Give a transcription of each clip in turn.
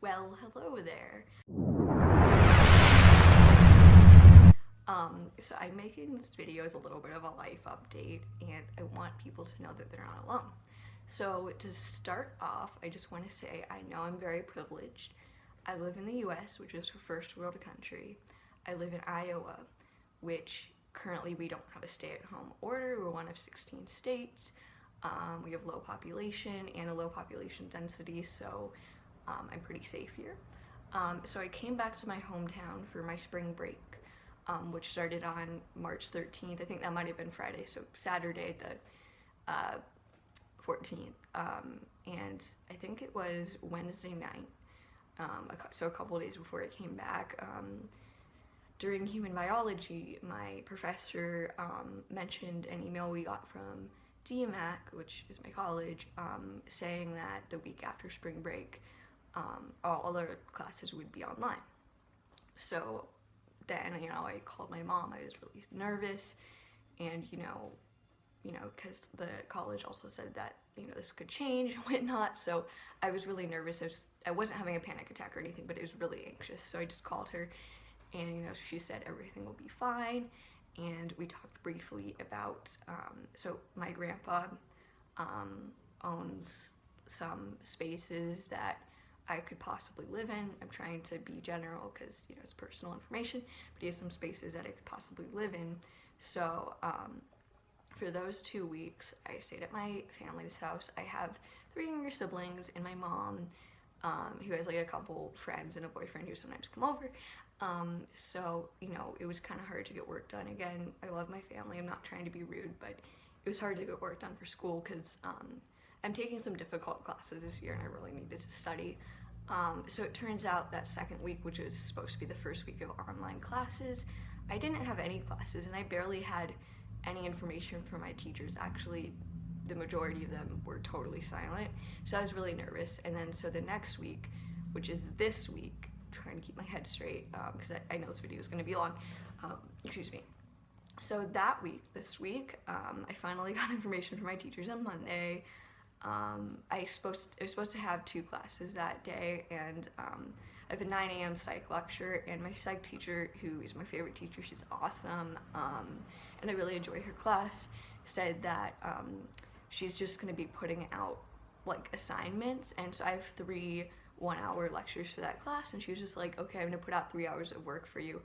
Well, hello there. So I'm making this video as a little bit of a life update, and I want people to know that they're not alone. So to start off, I just want to say I know I'm very privileged. I live in the US, which is a first world country. I live in Iowa, which currently we don't have a stay-at-home order. We're one of 16 states. We have low population and a low population density, so I'm pretty safe here. So I came back to my hometown for my spring break, which started on March 13th. I think that might have been Friday, so Saturday the 14th. And I think it was Wednesday night, so a couple of days before I came back. During human biology, my professor mentioned an email we got from DMAC, which is my college, saying that the week after spring break, all their classes would be online. So then, I called my mom. I was really nervous, and because the college also said that this could change and whatnot. So I was really nervous. I wasn't having a panic attack or anything, but I was really anxious. So I just called her, and she said everything will be fine. And we talked briefly about, so my grandpa owns some spaces that I could possibly live in. I'm trying to be general because, it's personal information, but he has some spaces that I could possibly live in. So for those 2 weeks, I stayed at my family's house. I have 3 younger siblings and my mom, who has like a couple friends and a boyfriend who sometimes come over. So, it was kind of hard to get work done. Again, I love my family. I'm not trying to be rude, but it was hard to get work done for school because I'm taking some difficult classes this year and I really needed to study. So it turns out that second week, which was supposed to be the first week of online classes, I didn't have any classes and I barely had any information from my teachers. Actually, the majority of them were totally silent. So I was really nervous. And then so the next week, which is this week, trying to keep my head straight because I know this video is going to be long. Excuse me. So that week, this week, I finally got information from my teachers on Monday. I was supposed to have 2 classes that day, and I have a 9 a.m. psych lecture, and my psych teacher, who is my favorite teacher, she's awesome, and I really enjoy her class, said that she's just going to be putting out like assignments, and so I have 3 1-hour lectures for that class, and she was just like, okay, I'm going to put out 3 hours of work for you.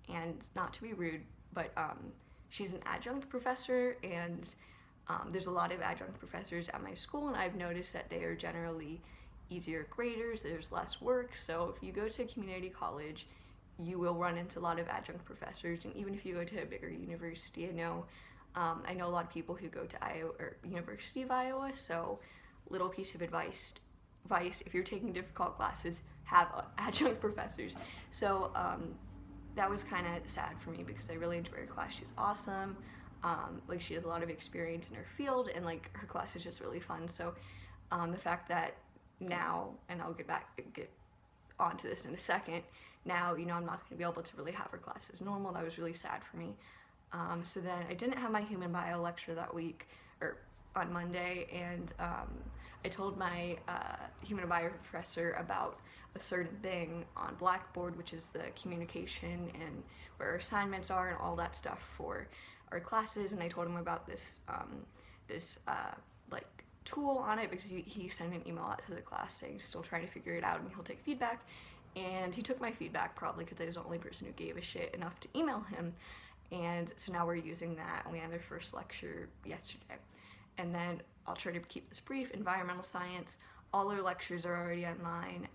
And not to be rude, but she's an adjunct professor, and there's a lot of adjunct professors at my school, and I've noticed that they are generally easier graders. There's less work. So if you go to a community college, you will run into a lot of adjunct professors, and even if you go to a bigger university, I know a lot of people who go to Iowa or University of Iowa. So little piece of advice, if you're taking difficult classes, have adjunct professors. So that was kind of sad for me because I really enjoy her class. She's awesome. Like, she has a lot of experience in her field, and like her class is just really fun. So the fact that now, and I'll get onto this in a second, now I'm not going to be able to really have her class as normal. That was really sad for me. So then I didn't have my human bio lecture that week, or on Monday, and I told my human bio professor about a certain thing on Blackboard, which is the communication and where our assignments are and all that stuff for our classes, and I told him about this like tool on it because he sent an email out to the class saying he's still trying to figure it out and he'll take feedback, and he took my feedback probably because I was the only person who gave a shit enough to email him, and so now we're using that, and we had our first lecture yesterday. And then I'll try to keep this brief. Environmental science, all our lectures are already online.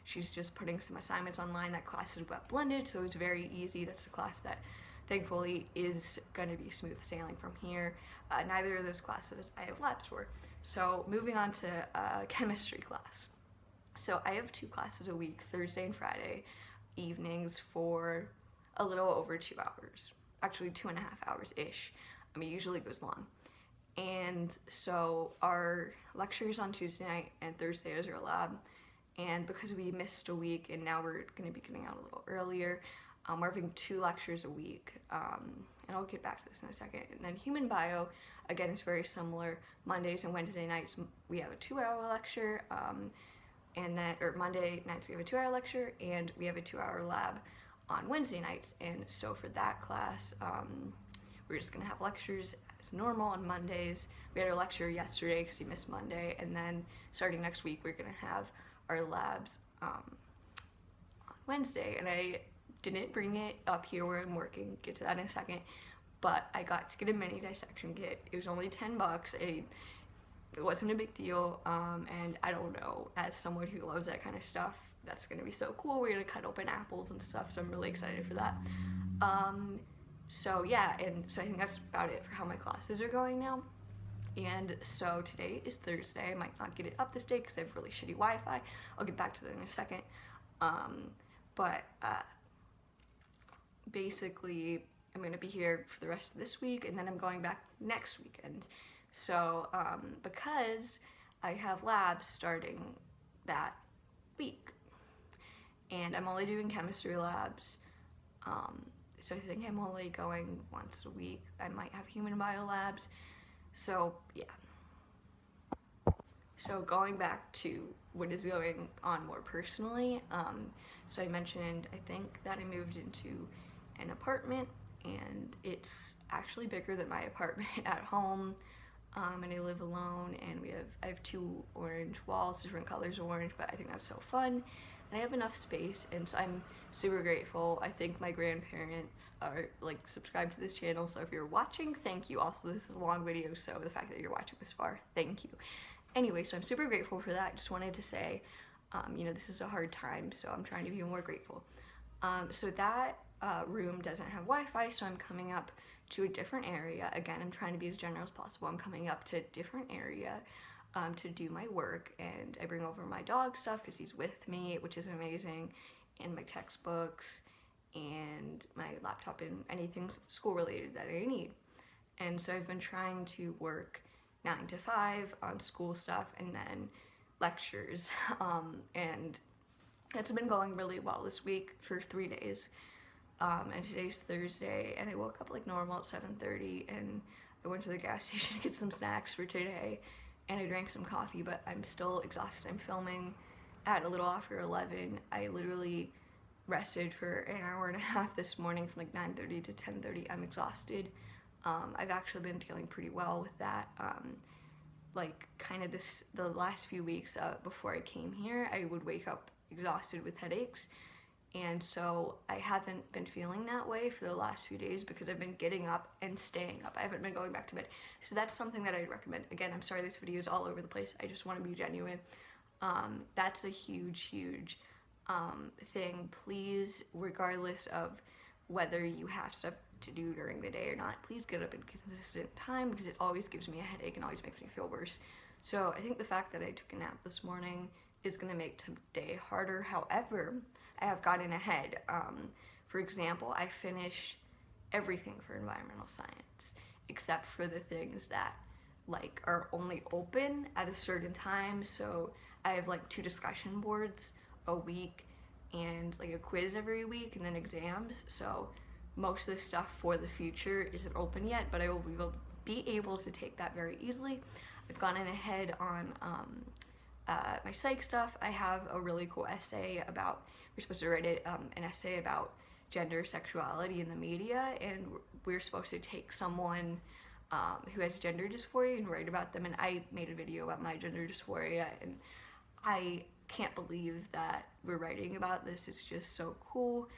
She's just putting some assignments online. That class is web blended, so it's very easy. That's the class that thankfully is going to be smooth sailing from here. Neither of those classes I have labs for. So moving on to chemistry class. So I have 2 classes a week, Thursday and Friday evenings, for a little over 2 hours. Actually 2.5 hours-ish. I mean, it usually goes long. And so our lectures on Tuesday night and Thursday is our lab. And because we missed a week and now we're going to be getting out a little earlier, we're having 2 lectures a week. And I'll get back to this in a second. And then human bio, again, is very similar. Mondays and Wednesday nights, we have a 2-hour lecture. and then, or Monday nights we have a 2-hour lecture, and we have a 2-hour lab on Wednesday nights. And so for that class, we're just gonna have lectures as normal on Mondays. We had our lecture yesterday because we missed Monday, and then starting next week we're gonna have our labs on Wednesday. And I didn't bring it up here where I'm working, get to that in a second, but I got to get a mini dissection kit. It was only $10. It wasn't a big deal, and I don't know, as someone who loves that kind of stuff, that's gonna be so cool. We're gonna cut open apples and stuff, so I'm really excited for that. So yeah, and so I think that's about it for how my classes are going now. And so today is Thursday. I might not get it up this day because I have really shitty Wi-Fi. I'll get back to that in a second. But basically, I'm gonna be here for the rest of this week, and then I'm going back next weekend. So because I have labs starting that week, and I'm only doing chemistry labs, so I think I'm only going once a week. I might have human bio labs, so yeah. So going back to what is going on more personally, so I mentioned, I think, that I moved into an apartment, and it's actually bigger than my apartment at home. And I live alone, and I have 2 orange walls, different colors of orange, but I think that's so fun. And I have enough space, and so I'm super grateful. I think my grandparents are like subscribed to this channel, so if you're watching, thank you. Also, this is a long video, so the fact that you're watching this far, thank you. Anyway, so I'm super grateful for that. Just wanted to say, you know, this is a hard time, so I'm trying to be more grateful. So that room doesn't have Wi-Fi, so I'm coming up to a different area. Again, I'm trying to be as general as possible. I'm coming up to a different area to do my work, and I bring over my dog stuff because he's with me, which is amazing, and my textbooks and my laptop and anything school related that I need. And so I've been trying to work 9 to 5 on school stuff and then lectures, and that's been going really well this week for 3 days. And today's Thursday, and I woke up like normal at 7:30, and I went to the gas station to get some snacks for today, and I drank some coffee, but I'm still exhausted. I'm filming at a little after 11. I literally rested for an hour and a half this morning from like 9:30 to 10:30. I'm exhausted. I've actually been dealing pretty well with that. Like kind of the last few weeks before I came here, I would wake up exhausted with headaches. And so I haven't been feeling that way for the last few days because I've been getting up and staying up. I haven't been going back to bed. So that's something that I'd recommend. Again, I'm sorry this video is all over the place. I just want to be genuine. That's a huge thing. Please, regardless of whether you have stuff to do during the day or not, please get up at a consistent time because it always gives me a headache and always makes me feel worse. So I think the fact that I took a nap this morning is going to make today harder. However, I have gotten ahead. For example, I finished everything for environmental science except for the things that like are only open at a certain time. So I have like 2 discussion boards a week and like a quiz every week and then exams. So most of the stuff for the future isn't open yet, but I will be able to take that very easily. I've gotten ahead on my psych stuff. I have a really cool essay about, we're supposed to write an essay about gender sexuality in the media, and we're supposed to take someone who has gender dysphoria and write about them, and I made a video about my gender dysphoria, and I can't believe that we're writing about this. It's just so cool.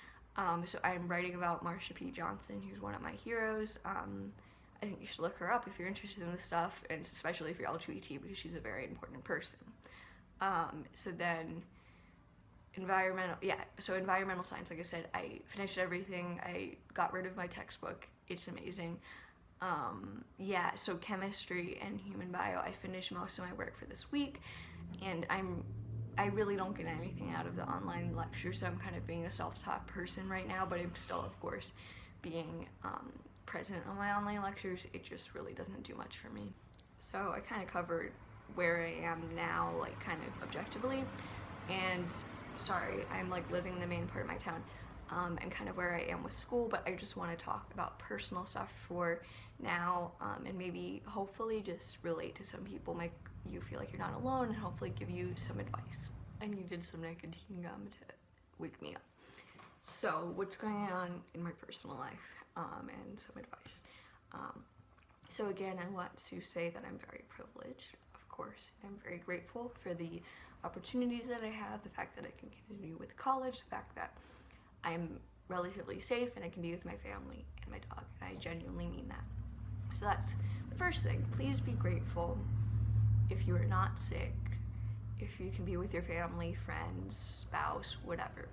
So I'm writing about Marsha P. Johnson, who's one of my heroes. I think you should look her up if you're interested in this stuff, and especially if you're LGBT, because she's a very important person. So then environmental science, like I said, I finished everything. I got rid of my textbook. It's amazing. So chemistry and human bio, I finished most of my work for this week, and I really don't get anything out of the online lecture, so I'm kind of being a self-taught person right now, but I'm still, of course, being present on my online lectures. It just really doesn't do much for me. So I kind of covered where I am now, like kind of objectively, and sorry, I'm like living in the main part of my town, and kind of where I am with school, but I just want to talk about personal stuff for now, and maybe hopefully just relate to some people, make you feel like you're not alone, and hopefully give you some advice. I needed some nicotine gum to wake me up. So what's going on in my personal life, and some advice. So again, I want to say that I'm very privileged, of course, and I'm very grateful for the opportunities that I have, the fact that I can continue with college, the fact that I'm relatively safe and I can be with my family and my dog, and I genuinely mean that. So that's the first thing. Please be grateful if you are not sick, if you can be with your family, friends, spouse, whatever.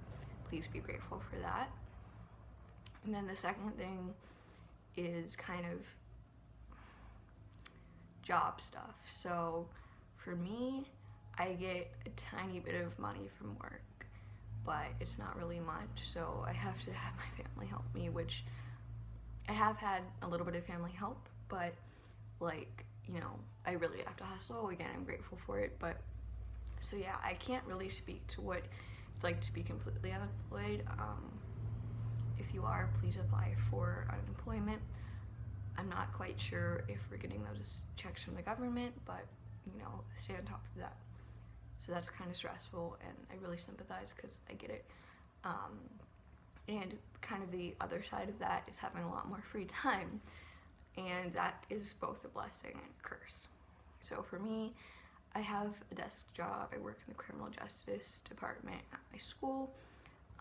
Please be grateful for that. And then the second thing is kind of job stuff. So for me, I get a tiny bit of money from work, but it's not really much, so I have to have my family help me, which I have had a little bit of family help, but like, you know, I really have to hustle. Again, I'm grateful for it, but so yeah, I can't really speak to what it's like to be completely unemployed. If you are, please apply for unemployment. I'm not quite sure if we're getting those checks from the government, but you know, stay on top of that. So that's kind of stressful, and I really sympathize because I get it. And kind of the other side of that is having a lot more free time, and that is both a blessing and a curse. So for me, I have a desk job. I work in the criminal justice department at my school.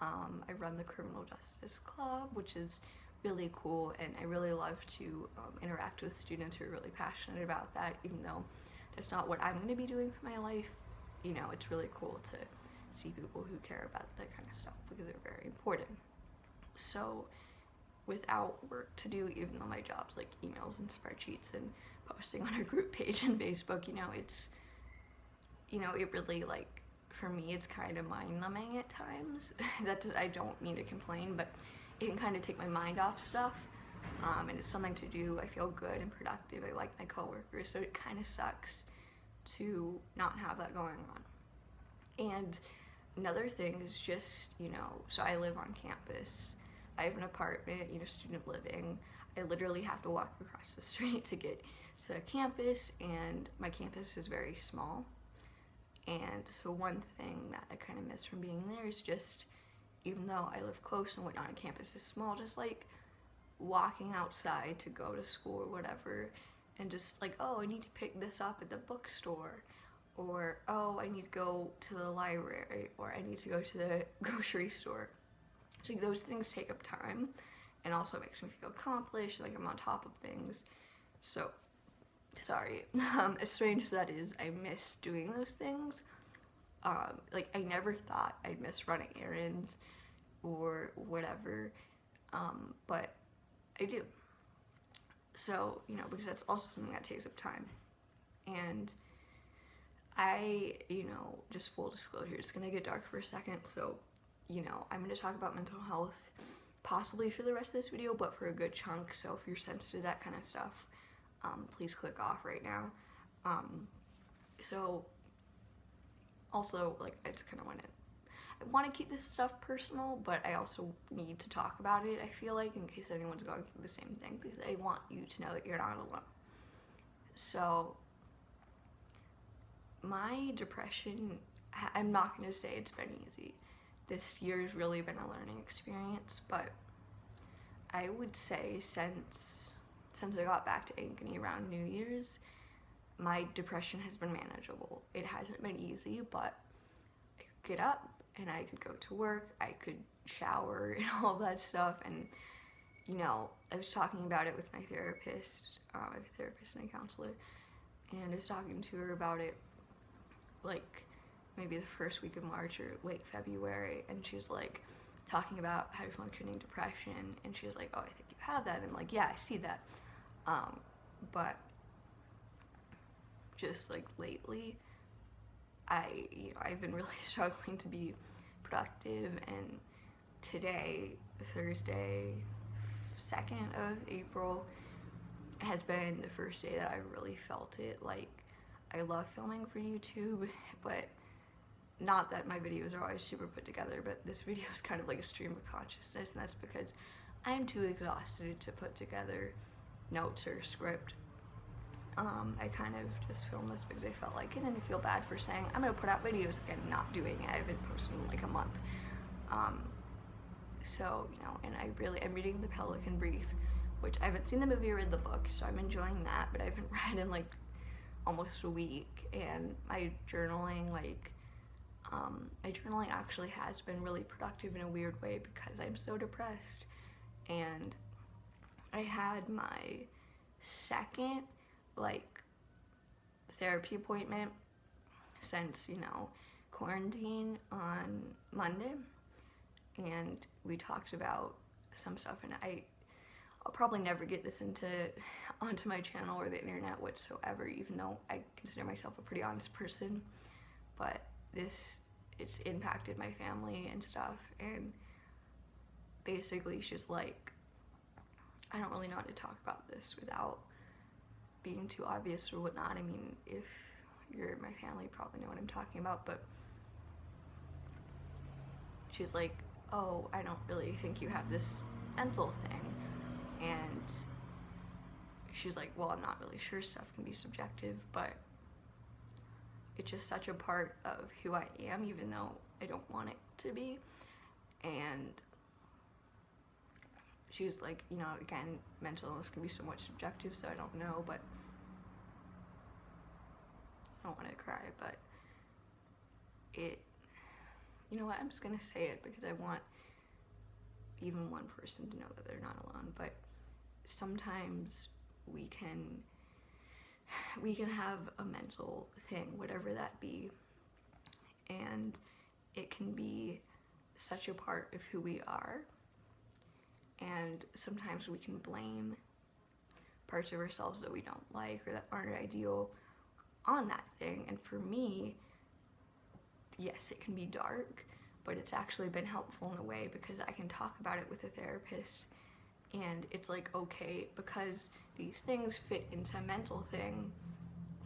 I run the criminal justice club, which is really cool, and I really love to interact with students who are really passionate about that, even though that's not what I'm going to be doing for my life. You know, it's really cool to see people who care about that kind of stuff because they're very important. So without work to do, even though my job's like emails and spreadsheets and posting on our group page on Facebook, you know, it's, you know, it really, like, for me, it's kind of mind-numbing at times. I don't mean to complain, but it can kind of take my mind off stuff, and it's something to do. I feel good and productive. I like my coworkers, so it kind of sucks to not have that going on. And another thing is just, you know, so I live on campus. I have an apartment, you know, student living. I literally have to walk across the street to get to campus, and my campus is very small. And so one thing that I kind of miss from being there is just, even though I live close and whatnot, campus is small, just like walking outside to go to school or whatever, and just like, oh, I need to pick this up at the bookstore, or oh, I need to go to the library, or I need to go to the grocery store. So those things take up time, and also makes me feel accomplished, like I'm on top of things. So sorry, as strange as that is, I miss doing those things. Like, I never thought I'd miss running errands or whatever, but I do. So, you know, because that's also something that takes up time. And I, you know, just full disclosure, it's gonna get dark for a second, so, you know, I'm gonna talk about mental health possibly for the rest of this video, but for a good chunk, so if you're sensitive to that kind of stuff, please click off right now. So, also, like, I just kind of I want to keep this stuff personal, but I also need to talk about it, I feel like, in case anyone's going through the same thing, because I want you to know that you're not alone. So, my depression, I'm not going to say it's been easy. This year's really been a learning experience, but I would say since I got back to Ankeny around New Year's, my depression has been manageable. It hasn't been easy, but I could get up and I could go to work, I could shower and all that stuff, and, you know, I was talking about it with my therapist, I have a therapist and a counselor, and I was talking to her about it, like, maybe the first week of March or late February, and she was like talking about high functioning depression, and she was like, oh, I think you have that, and I'm like, yeah, I see that, but just like lately, I've been really struggling to be productive, and today, Thursday, 2nd of April, has been the first day that I really felt it. Like, I love filming for YouTube, but not that my videos are always super put together, but this video is kind of like a stream of consciousness, and that's because I'm too exhausted to put together notes or script. I kind of just filmed this because I felt like it, and I feel bad for saying I'm gonna put out videos and not doing it. I haven't posted in like a month. So, you know, and I'm reading The Pelican Brief, which I haven't seen the movie or read the book, so I'm enjoying that, but I haven't read in like almost a week. And my journaling, actually has been really productive in a weird way because I'm so depressed. And I had my second therapy appointment since, you know, quarantine on Monday, and we talked about some stuff, and I'll probably never get this onto my channel or the internet whatsoever, even though I consider myself a pretty honest person. But it's impacted my family and stuff, and basically she's like, I don't really know how to talk about this without being too obvious or whatnot. I mean, if you're my family, you probably know what I'm talking about, but she's like, oh, I don't really think you have this mental thing. And she's like, well, I'm not really sure, stuff can be subjective, but it's just such a part of who I am, even though I don't want it to be. And she was like, you know, again, mental illness can be somewhat subjective, so I don't know, but I don't want to cry, but you know what, I'm just gonna say it because I want even one person to know that they're not alone. But sometimes we can have a mental thing, whatever that be, and it can be such a part of who we are, and sometimes we can blame parts of ourselves that we don't like or that aren't ideal on that thing. And for me, yes, it can be dark, but it's actually been helpful in a way because I can talk about it with a therapist, and it's like, okay, because these things fit into a mental thing,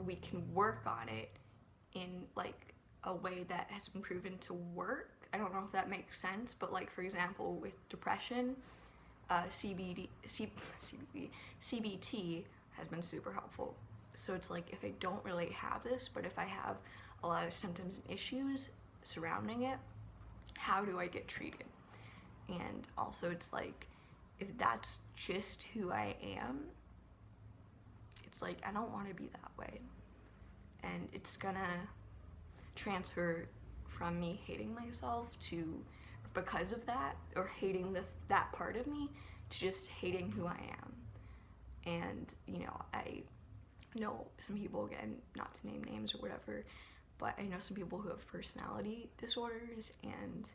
we can work on it in like a way that has been proven to work. I don't know if that makes sense, but like, for example, with depression, CBT has been super helpful. So it's like, if I don't really have this, but if I have a lot of symptoms and issues surrounding it, how do I get treated? And also it's like, if that's just who I am, it's like, I don't want to be that way. And it's gonna transfer from me hating myself to, because of that, or hating that part of me, to just hating who I am. And, you know, I know some people, again, not to name names or whatever, but I know some people who have personality disorders, and,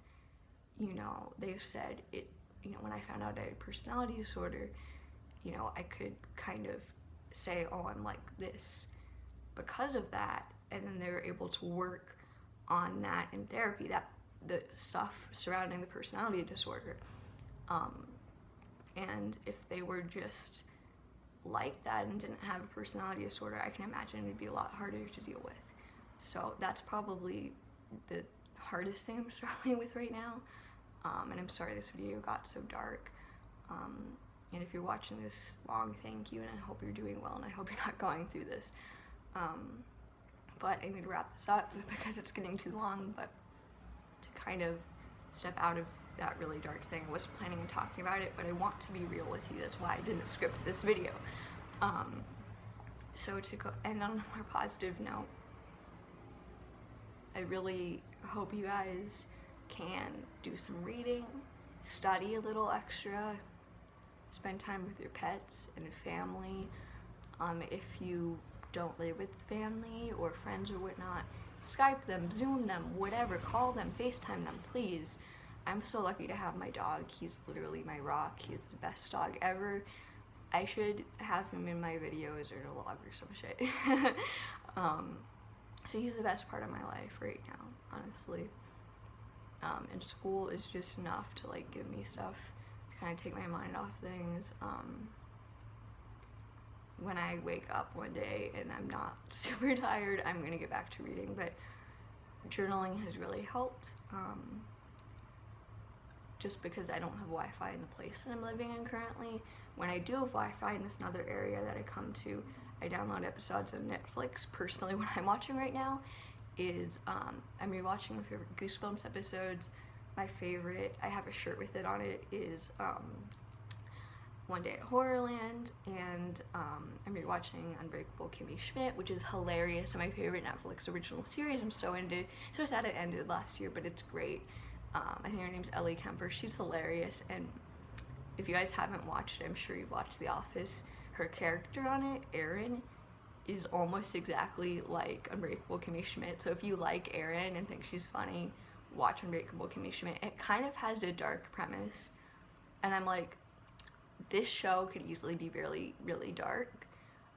you know, they've said it, you know, when I found out I had a personality disorder, you know, I could kind of say, oh, I'm like this because of that, and then they were able to work on that in therapy, that the stuff surrounding the personality disorder. And if they were just like that and didn't have a personality disorder, I can imagine it'd be a lot harder to deal with. So that's probably the hardest thing I'm struggling with right now. And I'm sorry this video got so dark. And if you're watching this long, thank you, and I hope you're doing well, and I hope you're not going through this. But I need to wrap this up because it's getting too long. But to kind of step out of that really dark thing, I wasn't planning on talking about it, but I want to be real with you. That's why I didn't script this video. So to end on a more positive note, I really hope you guys can do some reading, study a little extra, spend time with your pets and family. If you don't live with family or friends or whatnot, Skype them, Zoom them, whatever, call them, FaceTime them, please. I'm so lucky to have my dog. He's literally my rock. He's the best dog ever. I should have him in my videos or in a vlog or some shit. So he's the best part of my life right now, honestly. And school is just enough to like give me stuff to kind of take my mind off things. When I wake up one day and I'm not super tired, I'm gonna get back to reading, but journaling has really helped. Just because I don't have Wi-Fi in the place that I'm living in currently. When I do have Wi-Fi in this other area that I come to, I download episodes on Netflix. Personally, what I'm watching right now is I'm rewatching my favorite Goosebumps episodes. My favorite, I have a shirt with it on it, is One Day at Horrorland, and I'm rewatching Unbreakable, Kimmy, Schmidt, which is hilarious and my favorite Netflix original series. I'm so into it. So sad it ended last year, but it's great. I think her name's Ellie Kemper. She's hilarious, and if you guys haven't watched it, I'm sure you've watched The Office. Her character on it, Erin, is almost exactly like Unbreakable Kimmy Schmidt. So if you like Erin and think she's funny, watch Unbreakable Kimmy Schmidt. It kind of has a dark premise, and I'm like, this show could easily be really, really dark.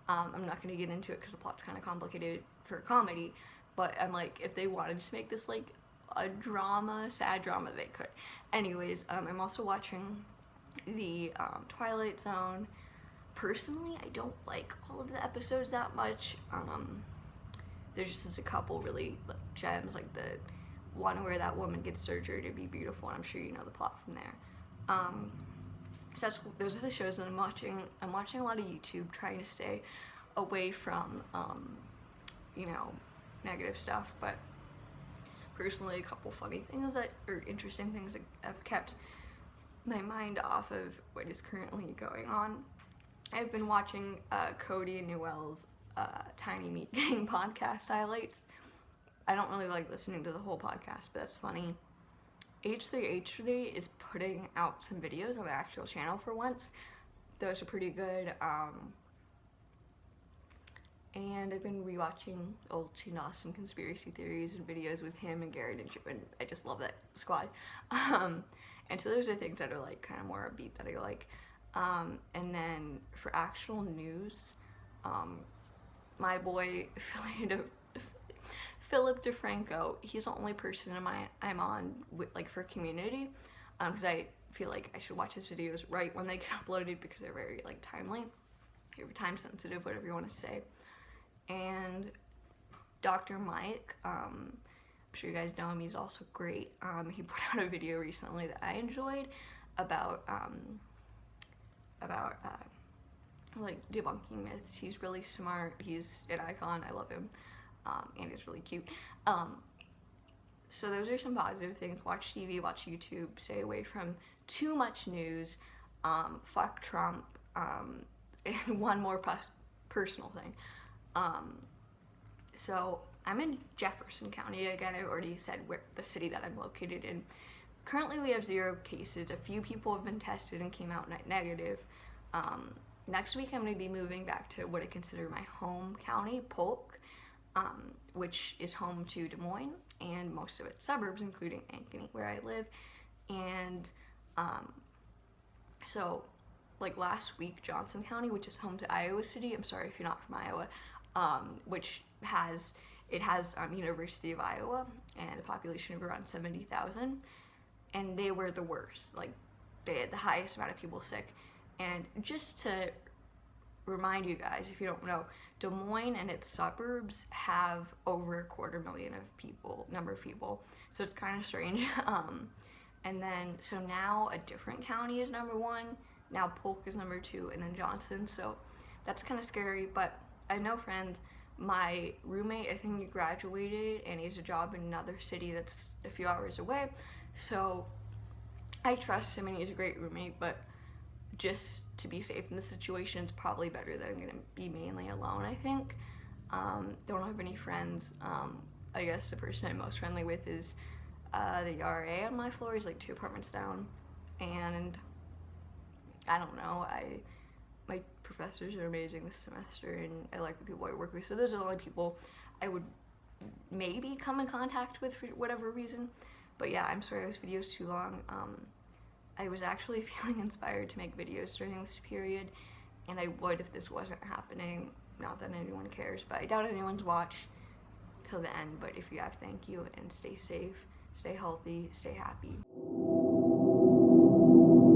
I'm not going to get into it because the plot's kind of complicated for a comedy, but I'm like, if they wanted to make this like a drama, sad drama, they could. Anyways, I'm also watching the Twilight Zone. Personally, I don't like all of the episodes that much. There's just a couple really gems, like the one where that woman gets surgery to be beautiful, and I'm sure you know the plot from there. So those are the shows that I'm watching. I'm watching a lot of YouTube, trying to stay away from, negative stuff, but personally, a couple funny things or interesting things that have kept my mind off of what is currently going on. I've been watching Cody and Newell's Tiny Meat Gang podcast highlights. I don't really like listening to the whole podcast, but that's funny. H3H3 is putting out some videos on their actual channel for once. Those are pretty good. And I've been rewatching old Shane Dawson conspiracy theories and videos with him and Garrett and Joe, and I just love that squad. And so those are things that are like kind of more upbeat that I like. And then for actual news, my boy Philip DeFranco, he's the only person I'm on with, like, for community, because I feel like I should watch his videos right when they get uploaded because they're very like timely, or time sensitive, whatever you want to say. And Dr. Mike, I'm sure you guys know him, he's also great. He put out a video recently that I enjoyed about like debunking myths. He's really smart, he's an icon, I love him, and he's really cute. So those are some positive things. Watch TV, watch YouTube, stay away from too much news, fuck Trump, and one more personal thing. So I'm in Jefferson County. Again, I already said where the city that I'm located in. Currently we have 0 cases. A few people have been tested and came out negative. Next week I'm going to be moving back to what I consider my home county, Polk, which is home to Des Moines and most of its suburbs, including Ankeny, where I live. And so like last week, Johnson County, which is home to Iowa City, I'm sorry if you're not from Iowa, which has University of Iowa and a population of around 70,000, and they were the worst. Like, they had the highest amount of people sick. And just to remind you guys, if you don't know, Des Moines and its suburbs have over 250,000 number of people, so it's kind of strange. And then so now a different county is number 1, now Polk is number 2, and then Johnson. So that's kind of scary, but I have no friends. My roommate, I think he graduated and he has a job in another city that's a few hours away, so I trust him and he's a great roommate. But just to be safe in this situation, it's probably better that I'm gonna be mainly alone, I think. Don't have any friends. I guess the person I'm most friendly with is the RA on my floor. He's like 2 apartments down, and I don't know, my professors are amazing this semester, and I like the people I work with, so those are the only people I would maybe come in contact with for whatever reason. But yeah, I'm sorry this video is too long. I was actually feeling inspired to make videos during this period, and I would if this wasn't happening. Not that anyone cares, but I doubt anyone's watched till the end. But if you have, thank you, and stay safe, stay healthy, stay happy.